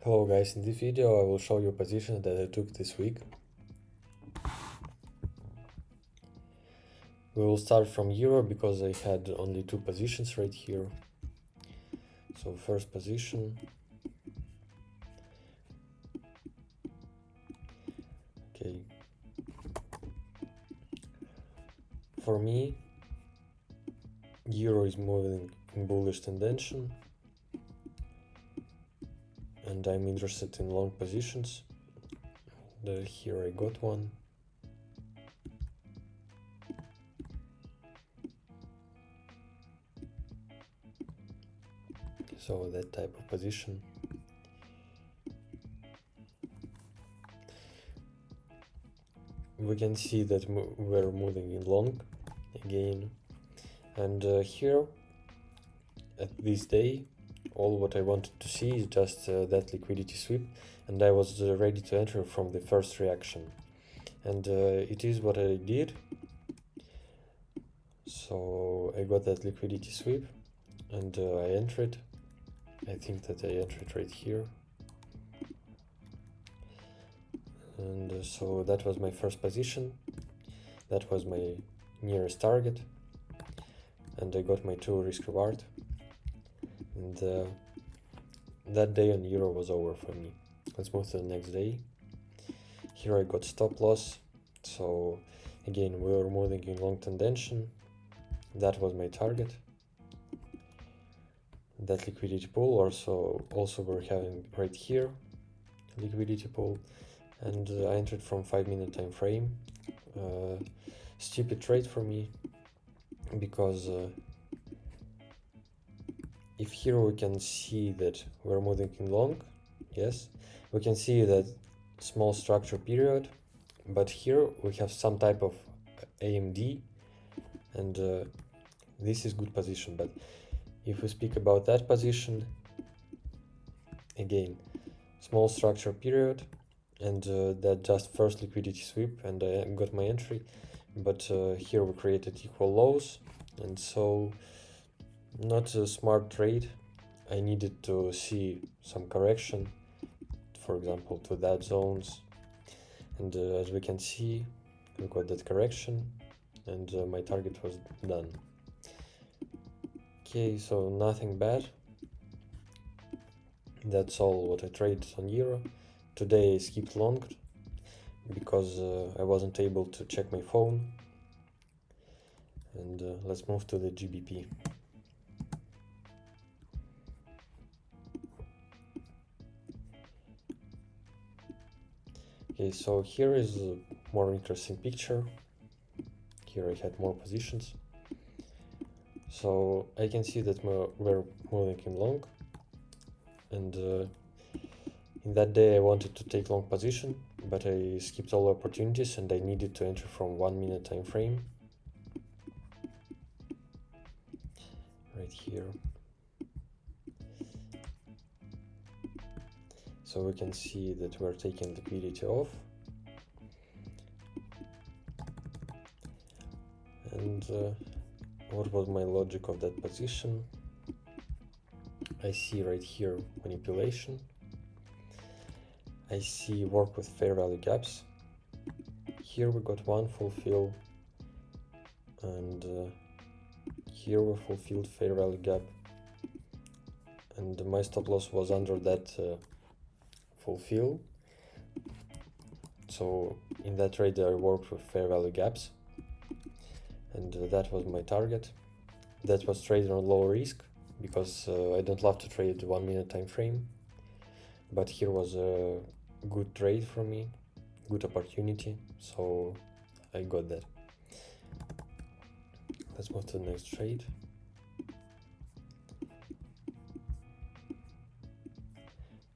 Hello guys, in this video I will show you positions that I took this week. We will start from euro because I had only two positions right here. So first position. Okay. For me, euro is moving in bullish tendency and I'm interested in long positions. Here I got one. So that type of position. We can see that we're moving in long again, and here at this day all what I wanted to see is just that liquidity sweep, and I was ready to enter from the first reaction, and it is what I did. So I got that liquidity sweep and I entered. I think that I entered right here, and so that was my first position. That was my nearest target, and I got my 2 risk reward, and that day on euro was over for me. Let's move to the next day. Here I got stop loss, so again we were moving in long tendency. That was my target. That liquidity pool also we're having right here liquidity pool, and I entered from 5-minute time frame. Stupid trade for me, because if here we can see that we're moving in long, yes, we can see that small structure period, but here we have some type of AMD, and this is good position. But if we speak about that position, again, small structure period, and that just first liquidity sweep, and I got my entry, but here we created equal lows, and so not a smart trade. I needed to see some correction, for example to that zones, and as we can see we got that correction, and my target was done. Okay, so nothing bad. That's all what I traded on euro. Today I skipped long because I wasn't able to check my phone. And let's move to the GBP. Okay, so here is a more interesting picture. Here I had more positions. So I can see that we're moving in long, and in that day I wanted to take long position, but I skipped all opportunities and I needed to enter from 1-minute time frame right here. So we can see that we're taking liquidity off, and what was my logic of that position? I see right here manipulation. I see work with fair value gaps. Here we got one fulfill, and here we fulfilled fair value gap, and my stop loss was under that fulfill. So in that trade I worked with fair value gaps, and that was my target. That was traded on low risk because I don't love to trade 1-minute time frame, but here was a good trade for me, good opportunity, so I got that. Let's move to the next trade.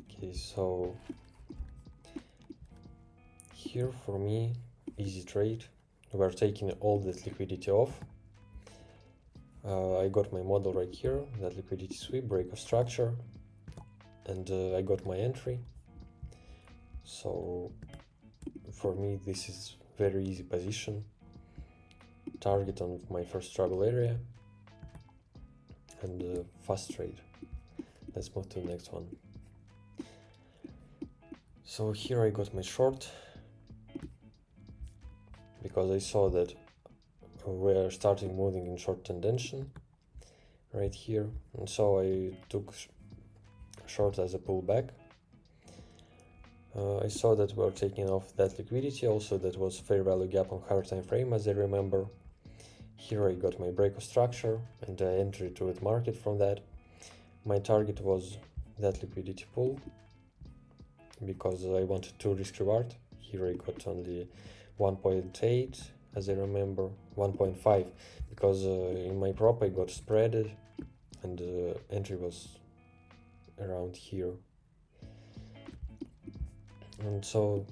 Okay, so here for me, easy trade. We're taking all that liquidity off. I got my model right here, that liquidity sweep, break of structure, and I got my entry. So for me this is very easy position, target on my first trouble area, and fast trade. Let's move to the next one. So here I got my short because I saw that we're starting moving in short tendency right here, and so I took short as a pullback. I saw that we're taking off that liquidity, also that was fair value gap on higher time frame, as I remember. Here I got my break of structure and I entered to the market from that. My target was that liquidity pool because I wanted to risk reward. Here I got only 1.8, as I remember, 1.5, because in my prop I got spreaded and entry was around here. And so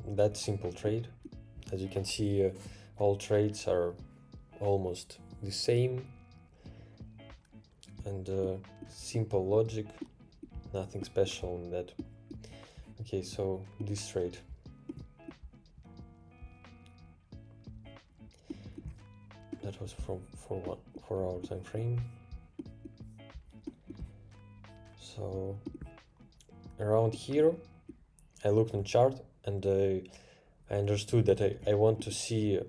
that simple trade, as you can see, all trades are almost the same, and simple logic, nothing special in that. Okay, so this trade, that was from 4 hour time frame. So around here I looked on chart and I understood that I want to see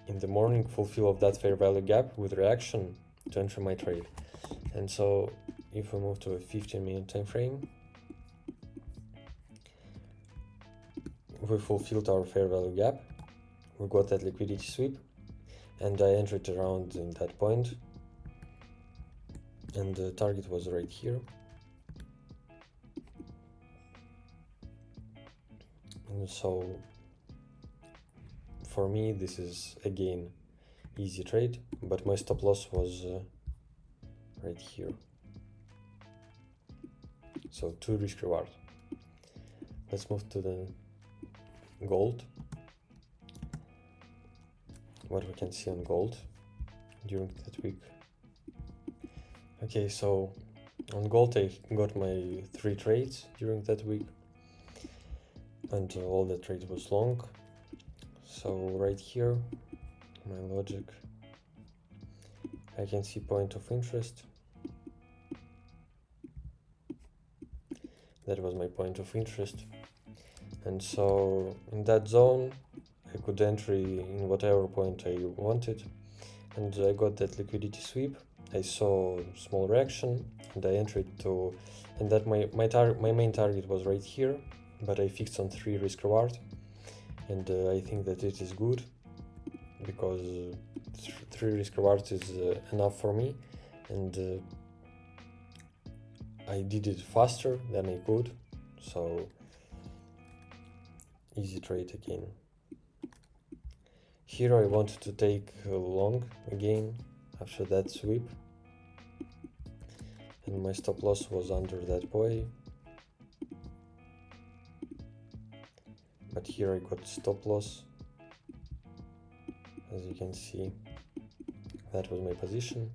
in the morning fulfill of that fair value gap with reaction to enter my trade. And so if we move to a 15-minute time frame, we fulfilled our fair value gap, we got that liquidity sweep, and I entered around in that point, and the target was right here. And so for me this is again easy trade, but my stop loss was right here. So 2 risk reward. Let's move to the gold. What we can see on gold during that week. Okay, so on gold I got my 3 trades during that week, and all the trades was long. So right here, my logic, I can see point of interest. That was my point of interest, and so in that zone I could enter in whatever point I wanted, and I got that liquidity sweep. I saw small reaction and I entered to, and that my main target was right here, but I fixed on 3 risk reward, and I think that it is good because 3 risk rewards is enough for me, and I did it faster than I could, so easy trade again. Here I wanted to take long again after that sweep, and my stop loss was under that buoy, but here I got stop loss. As you can see, that was my position,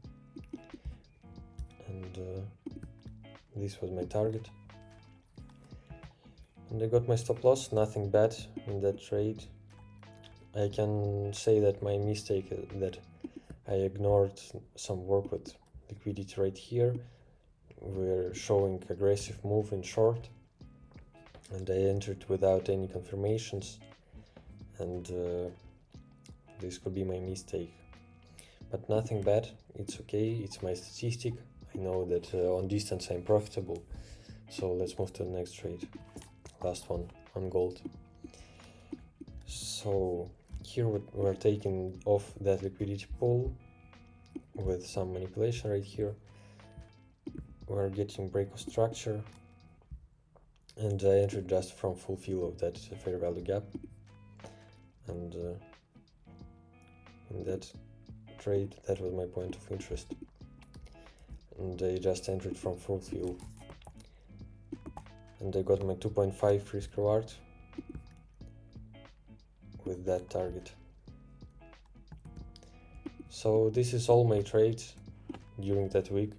and this was my target, and I got my stop loss. Nothing bad in that trade. I can say that my mistake that I ignored some work with liquidity right here. We're showing aggressive move in short, and I entered without any confirmations, and this could be my mistake, but nothing bad. It's okay, it's my statistic. I know that on distance I'm profitable. So let's move to the next trade, last one on gold. So here we're taking off that liquidity pool with some manipulation right here. We're getting break of structure, and I entered just from fulfill of that fair value gap, and in that trade that was my point of interest, and I just entered from fulfill, and I got my 2.5 risk reward with that target. So this is all my trades during that week.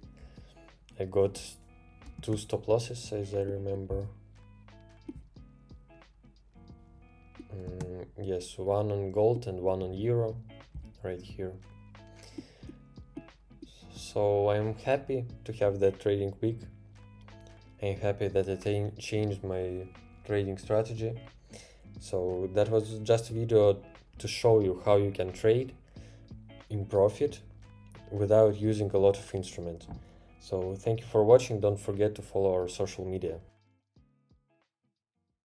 I got 2 stop losses, as I remember. Yes, 1 on gold and 1 on euro right here. So I'm happy to have that trading week. I'm happy that I changed my trading strategy. So that was just a video to show you how you can trade in profit without using a lot of instruments. So thank you for watching. Don't forget to follow our social media.